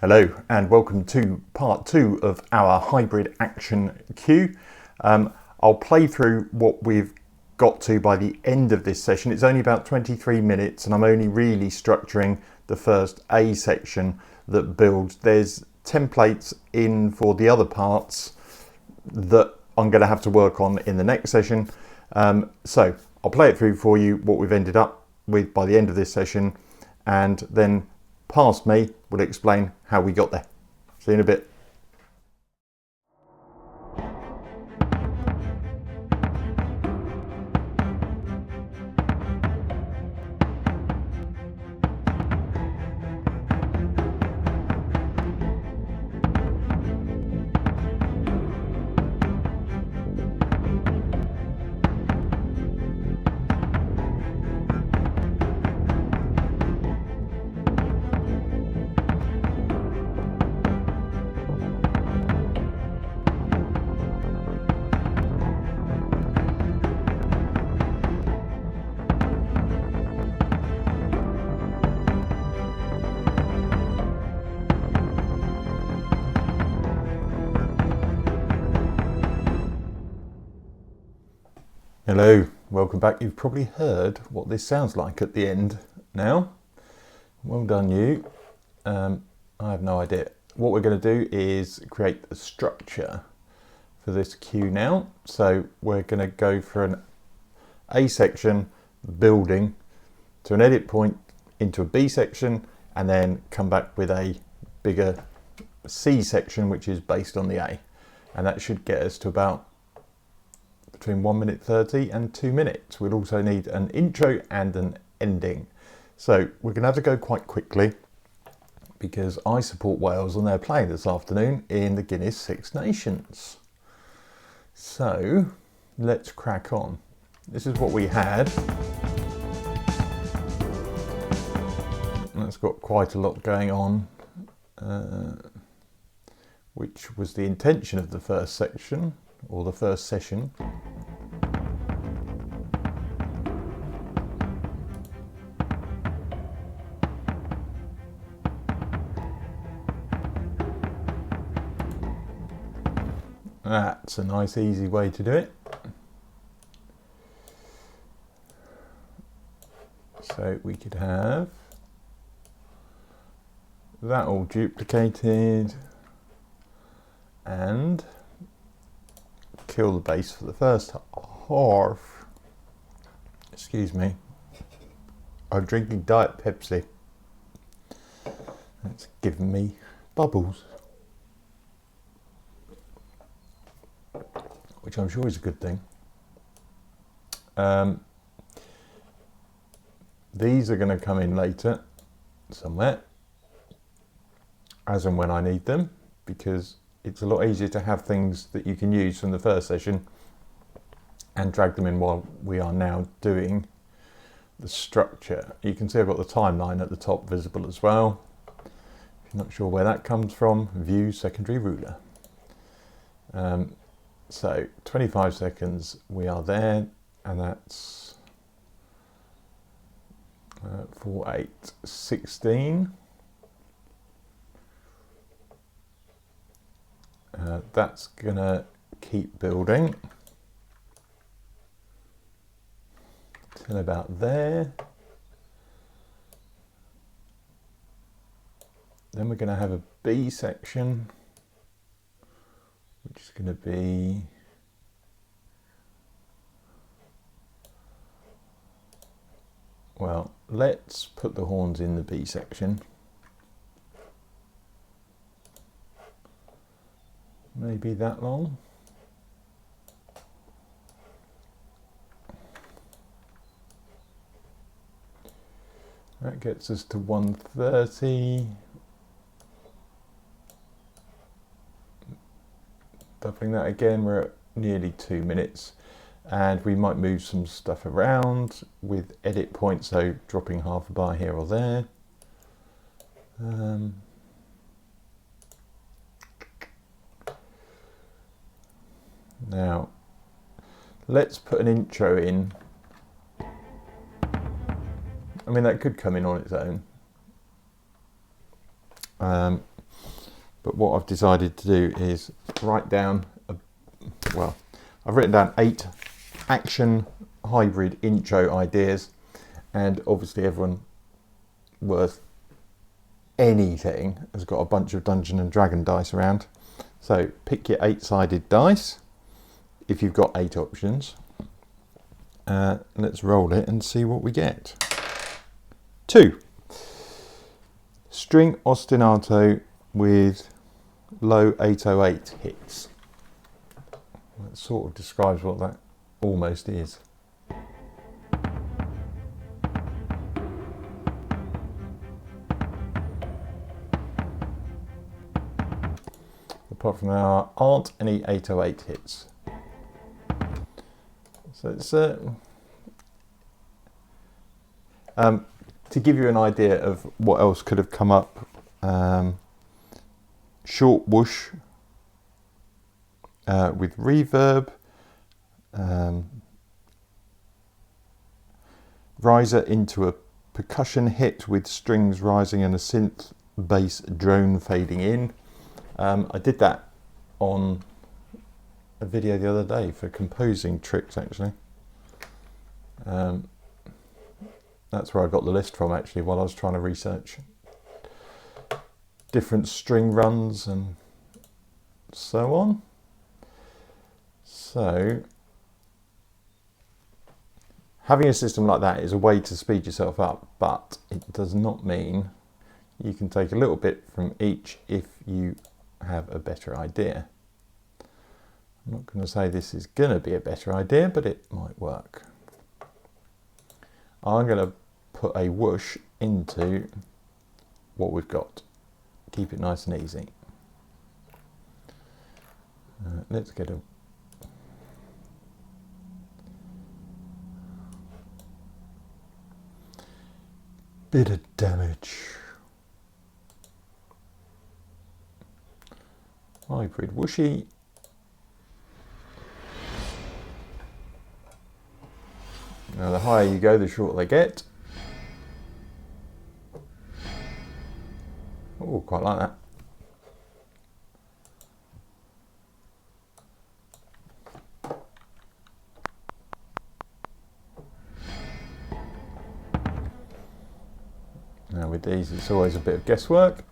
Hello and welcome to part 2 of our hybrid action queue. I'll play through what we've got to by the end of this session. It's only about 23 minutes and I'm only really structuring the first A section that builds. There's templates in for the other parts that I'm going to have to work on in the next session. So I'll play it through for you, what we've ended up with by the end of this session, and then past me will explain how we got there. See you in a bit. Hello, welcome back. You've probably heard what this sounds like at the end now. Well done you. I have no idea. What we're going to do is create a structure for this queue now. So we're going to go for an A section building to an edit point into a B section and then come back with a bigger C section which is based on the A. And that should get us to about between 1 minute 30 and 2 minutes. We'll also need an intro and an ending. So we're going to have to go quite quickly because I support Wales and they're playing this afternoon in the Guinness Six Nations. So let's crack on. This is what we had. That's got quite a lot going on, which was the intention of the first section or the first session. That's a nice easy way to do it. So we could have that all duplicated and kill the base for the first half. Excuse me. I'm drinking Diet Pepsi. It's giving me bubbles, which I'm sure is a good thing. These are going to come in later somewhere, as and when I need them, because it's a lot easier to have things that you can use from the first session and drag them in while we are now doing the structure. You can see I've got the timeline at the top visible as well. If you're not sure where that comes from, view secondary ruler. So 25 seconds, we are there, and that's 4, 8, 16. That's gonna keep building till about there. Then we're gonna have a B section, which is going to be well, let's put the horns in the B section. Maybe that long. That gets us to 1:30. Doubling that again, we're at nearly 2 minutes, and we might move some stuff around with edit points, so dropping half a bar here or there. Now let's put an intro in. I mean, that could come in on its own. But what I've decided to do is write down, I've written down 8 action hybrid intro ideas, and obviously everyone worth anything has got a bunch of Dungeons and Dragons dice around. So pick your 8-sided dice if you've got 8 options. Let's roll it and see what we get. 2. String ostinato with low 808 hits. That sort of describes what that almost is. Apart from there aren't any 808 hits. So it's to give you an idea of what else could have come up, short whoosh with reverb, riser into a percussion hit with strings rising and a synth bass drone fading in. I did that on a video the other day for composing tricks, actually. That's where I got the list from, actually, while I was trying to research different string runs and so on. So having a system like that is a way to speed yourself up, but it does not mean you can take a little bit from each if you have a better idea. I'm not going to say this is going to be a better idea, but it might work. I'm going to put a whoosh into what we've got. Keep it nice and easy. Let's get a bit of damage. Hybrid whooshy. Now the higher you go, the shorter they get. Oh, quite like that. Now with these, it's always a bit of guesswork.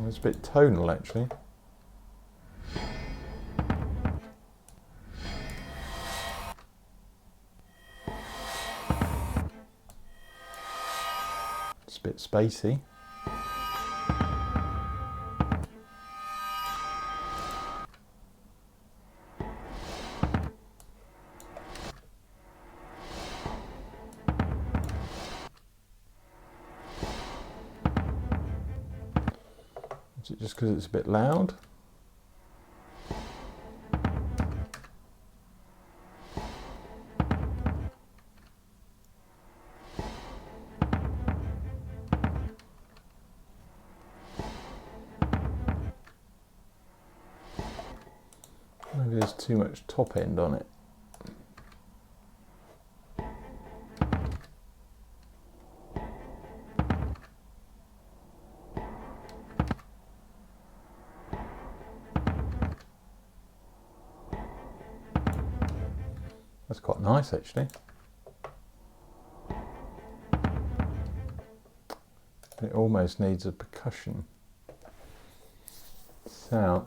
It's a bit tonal, actually. It's a bit spacey. Is it just because it's a bit loud? Maybe there's too much top end on it. That's quite nice, actually. It almost needs a percussion sound.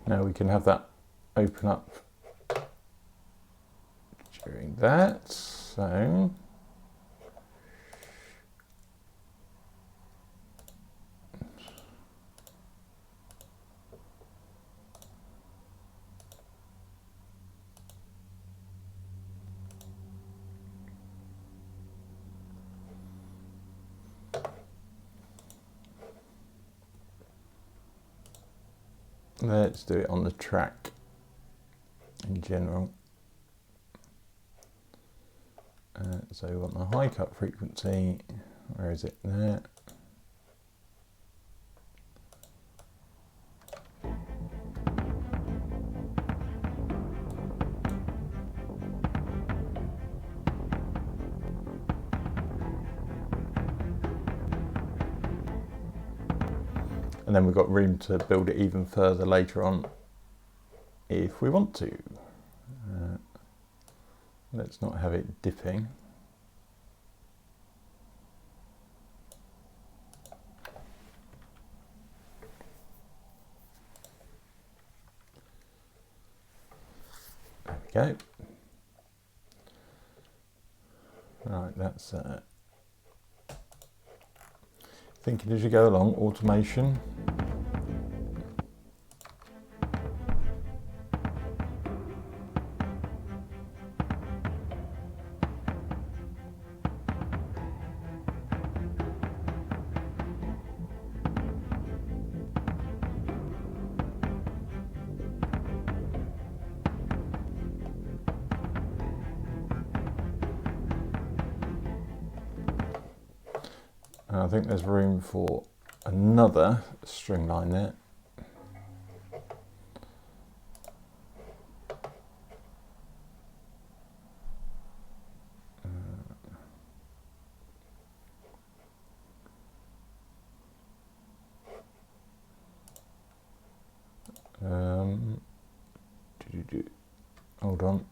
Now we can have that open up during that. So let's do it on the track in general. So we want the high cut frequency. Where is it? There. And then we've got room to build it even further later on if we want to. Let's not have it dipping. There we go. Right, that's thinking as you go along, automation. I think there's room for another string line there. Hold on.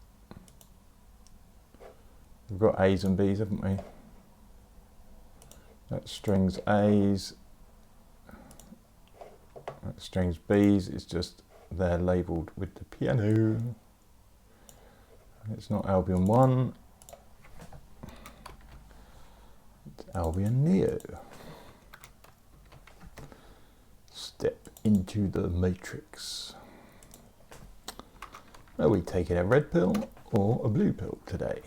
We've got A's and B's, haven't we? That strings A's, that strings B's, it's just they're labelled with the piano. It's not Albion 1, it's Albion Neo. Step into the matrix. Are we taking a red pill or a blue pill today?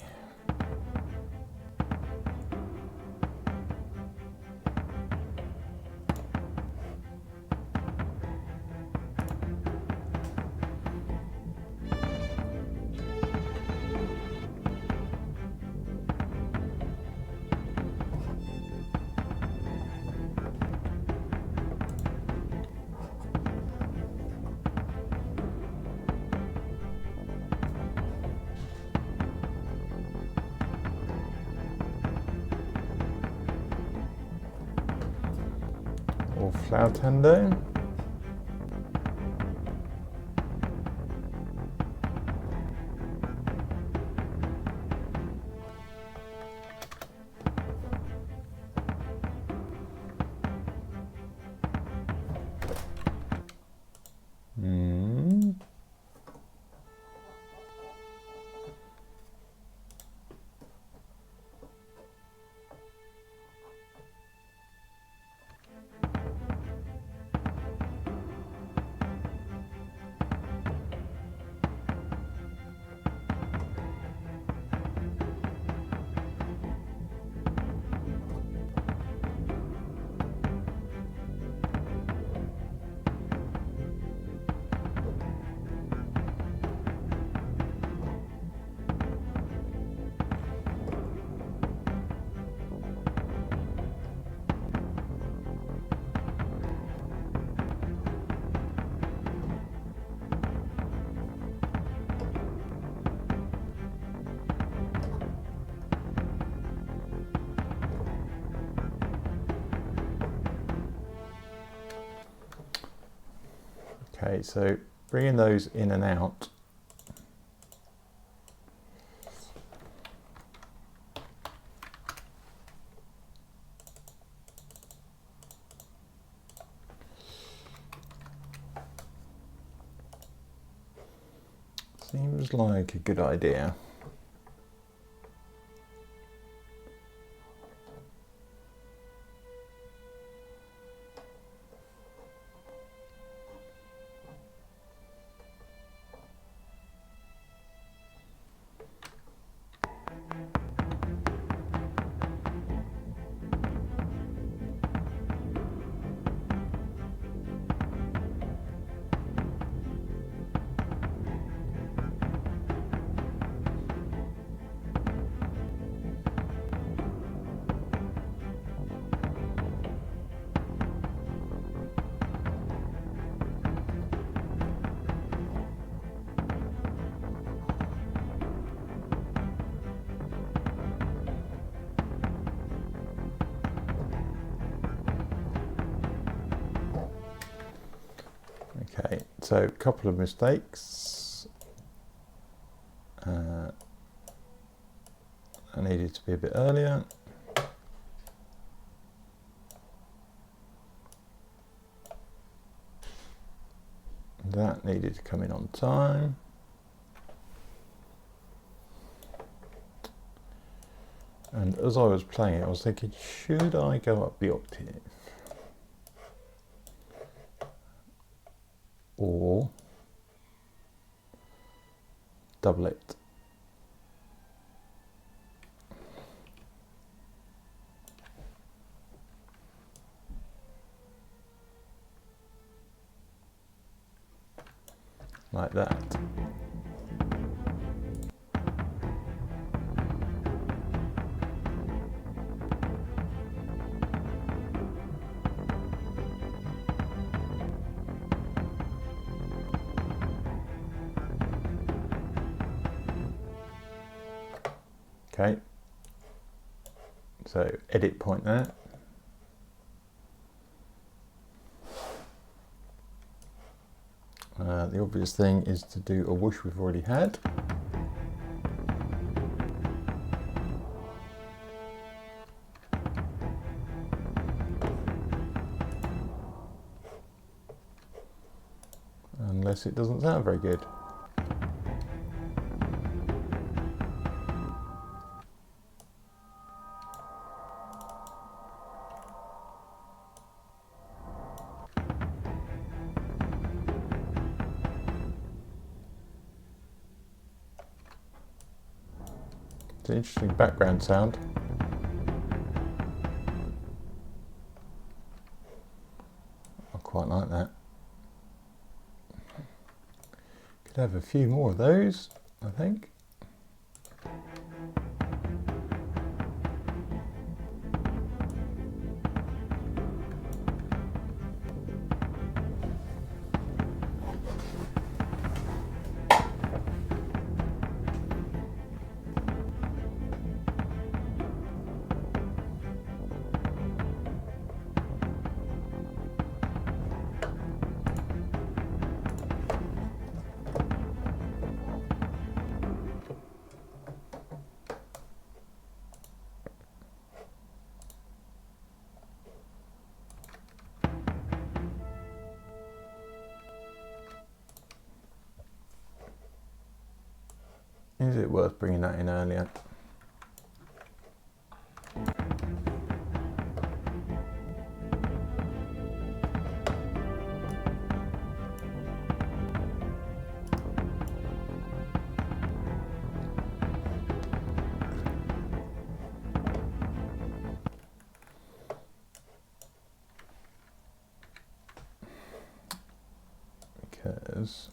Or flautando. Okay, so bringing those in and out. Seems like a good idea. Okay, so a couple of mistakes. I needed to be a bit earlier. That needed to come in on time. And as I was playing it, I was thinking, should I go up the octave? Or double it? Like that. Okay, so edit point there. The obvious thing is to do a whoosh we've already had. Unless it doesn't sound very good. It's an interesting background sound. I quite like that. Could have a few more of those, I think. Is it worth bringing that in earlier? Because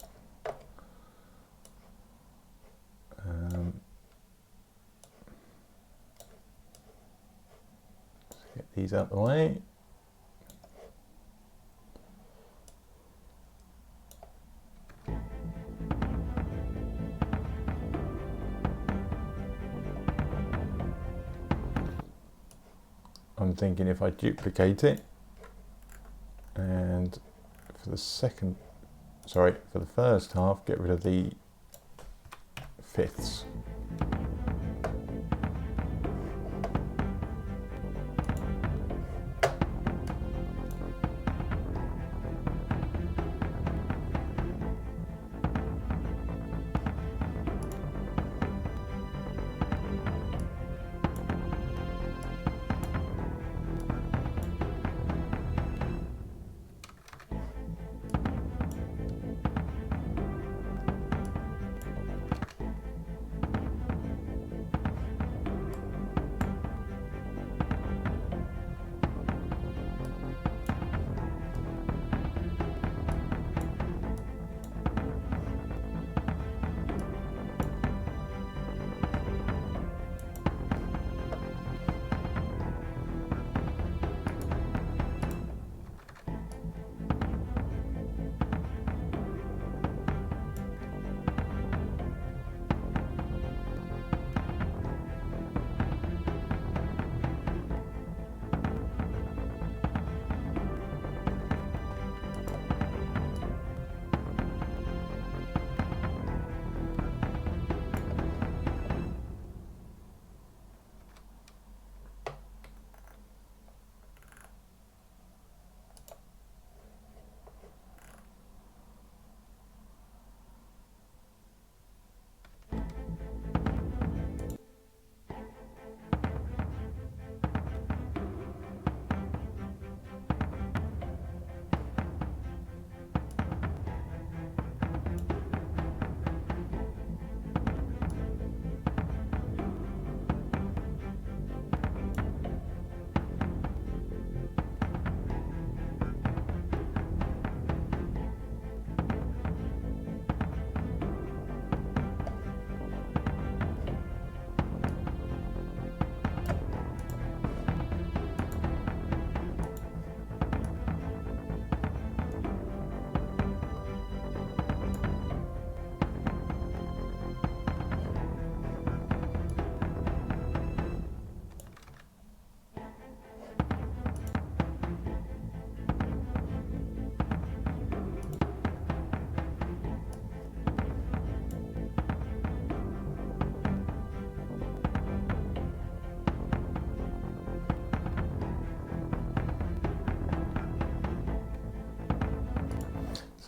let's get these out the way. I'm thinking if I duplicate it and for the first half, get rid of the fifths.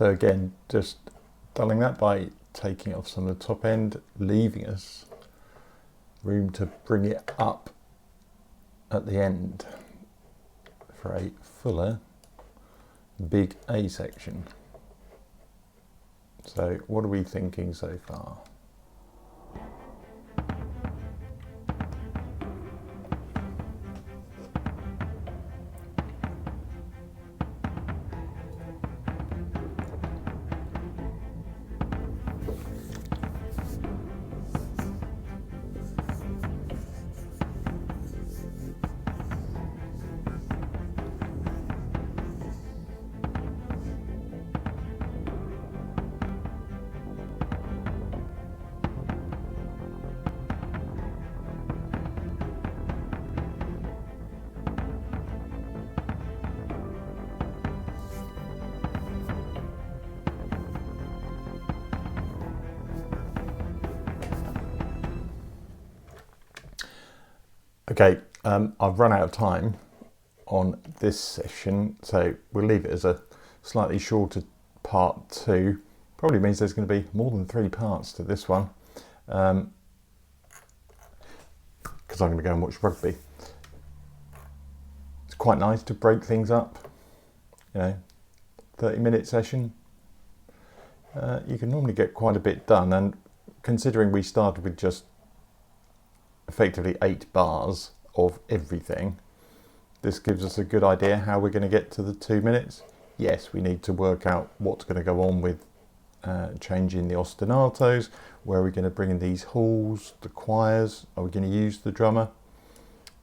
So again, just dulling that by taking off some of the top end, leaving us room to bring it up at the end for a fuller big A section. So what are we thinking so far? Okay, I've run out of time on this session, so we'll leave it as a slightly shorter part 2. Probably means there's going to be more than 3 parts to this one, because I'm going to go and watch rugby. It's quite nice to break things up, 30-minute session. You can normally get quite a bit done, and considering we started with just effectively 8 bars of everything, this gives us a good idea how we're going to get to the 2 minutes. Yes, we need to work out what's going to go on with changing the ostinatos, where we're going to bring in these halls, the choirs, are we going to use the drummer?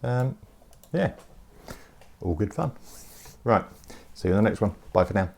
Yeah, all good fun. Right, see you in the next one. Bye for now.